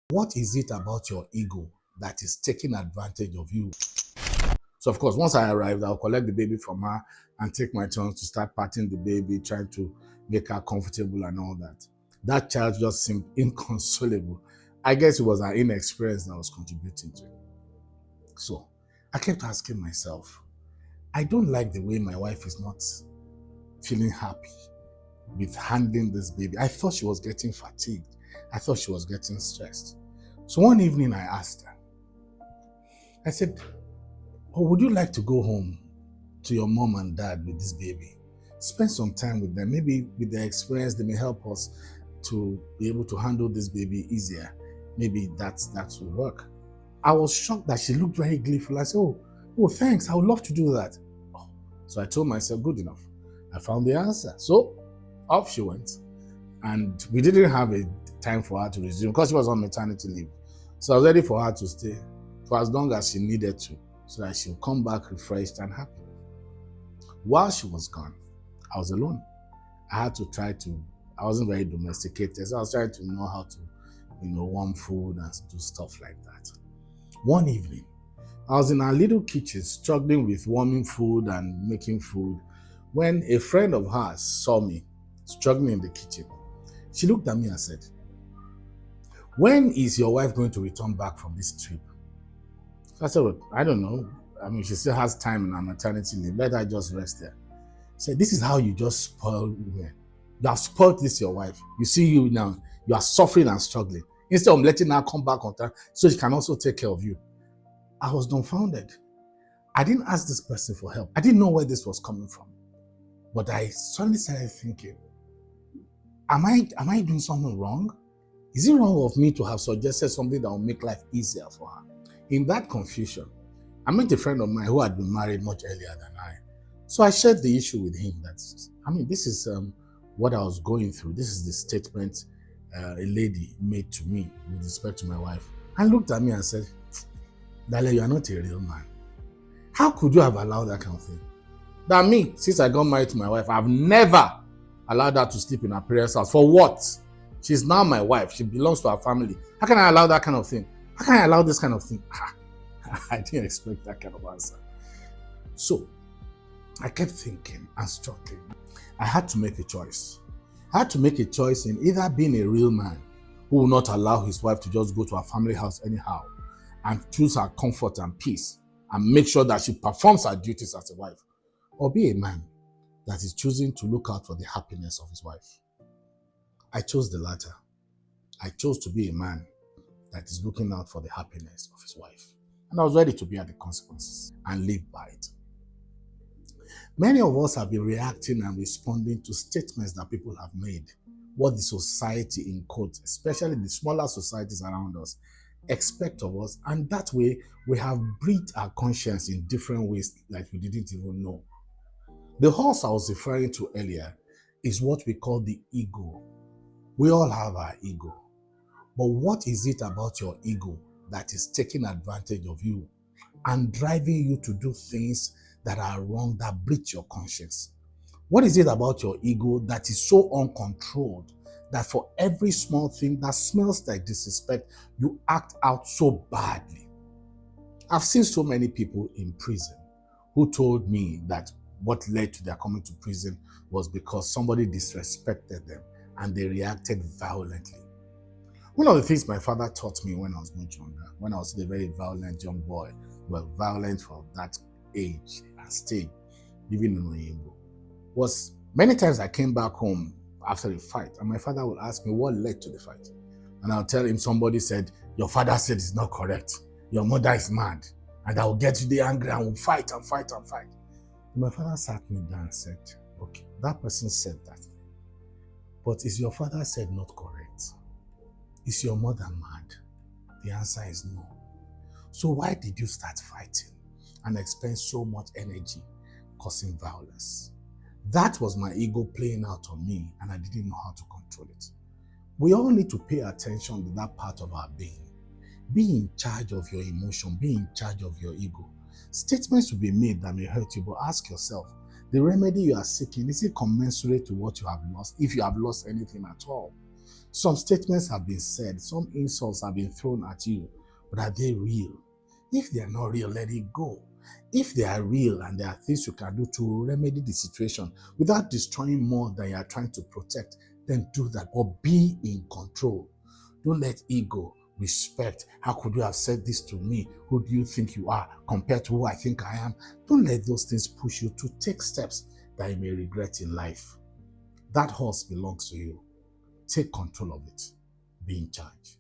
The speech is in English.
What is it about your ego that is taking advantage of you? So, of course, once I arrived, I'll collect the baby from her and take my turn to start patting the baby, trying to make her comfortable and all that. That child just seemed inconsolable. I guess it was her inexperience that was contributing to it. So, I kept asking myself, I don't like the way my wife is not feeling happy with handling this baby. I thought she was getting fatigued. I thought she was getting stressed. So one evening I asked her, I said, oh, would you like to go home to your mom and dad with this baby? Spend some time with them. Maybe with their experience, they may help us to be able to handle this baby easier. Maybe that will work. I was shocked that she looked very gleeful. I said, oh, thanks. I would love to do that. So I told myself, good enough. I found the answer. So off she went. And we didn't have a time for her to resume because she was on maternity leave. So I was ready for her to stay for as long as she needed to, so that she'll come back refreshed and happy. While she was gone, I was alone. I wasn't very domesticated, so I was trying to know how to, warm food and do stuff like that. One evening, I was in our little kitchen struggling with warming food and making food when a friend of hers saw me struggling in the kitchen. She looked at me and said, when is your wife going to return back from this trip? So I said, well, I don't know. I mean, she still has time in her maternity leave. Let her just rest there. She said, this is how you just spoil women. You have spoiled this your wife. You see you now, you are suffering and struggling. Instead of letting her come back on time so she can also take care of you. I was dumbfounded. I didn't ask this person for help. I didn't know where this was coming from. But I suddenly started thinking, am I doing something wrong? Is it wrong of me to have suggested something that will make life easier for her? In that confusion, I met a friend of mine who had been married much earlier than I. So I shared the issue with him this is what I was going through. This is the statement a lady made to me with respect to my wife. And looked at me and said, Dale, you are not a real man. How could you have allowed that kind of thing? That me, since I got married to my wife, I've never allowed her to sleep in her parents' house. For what? She's now my wife. She belongs to our family. How can I allow that kind of thing? How can I allow this kind of thing? I didn't expect that kind of answer. So I kept thinking and struggling. I had to make a choice. I had to make a choice in either being a real man who will not allow his wife to just go to her family house anyhow and choose her comfort and peace and make sure that she performs her duties as a wife, or be a man that is choosing to look out for the happiness of his wife. I chose the latter. I chose to be a man that is looking out for the happiness of his wife. And I was ready to bear the consequences and live by it. Many of us have been reacting and responding to statements that people have made, what the society, in quotes, especially the smaller societies around us, expect of us, and that way we have breathed our conscience in different ways like we didn't even know. The horse I was referring to earlier is what we call the ego. We all have our ego. But what is it about your ego that is taking advantage of you and driving you to do things that are wrong, that breach your conscience? What is it about your ego that is so uncontrolled that for every small thing that smells like disrespect, you act out so badly? I've seen so many people in prison who told me that what led to their coming to prison was because somebody disrespected them and they reacted violently. One of the things my father taught me when I was much younger, when I was a very violent young boy, well, violent for that age and stage, living in Oyinbo, was many times I came back home after a fight and my father would ask me what led to the fight. And I'll tell him somebody said, your father said it's not correct. Your mother is mad. And I will get really angry and will fight and fight and fight. And my father sat me down and said, okay, that person said that. But is your father said not correct? Is your mother mad? The answer is no. So why did you start fighting and expend so much energy causing violence? That was my ego playing out on me and I didn't know how to control it. We all need to pay attention to that part of our being. Be in charge of your emotion. Be in charge of your ego. Statements will be made that may hurt you, but ask yourself, the remedy you are seeking, is it commensurate to what you have lost, if you have lost anything at all? Some statements have been said, some insults have been thrown at you, but are they real? If they are not real, let it go. If they are real and there are things you can do to remedy the situation without destroying more than you are trying to protect, then do that. But be in control. Don't let ego, respect, how could you have said this to me? Who do you think you are compared to who I think I am? Don't let those things push you to take steps that you may regret in life. That horse belongs to you. Take control of it. Be in charge.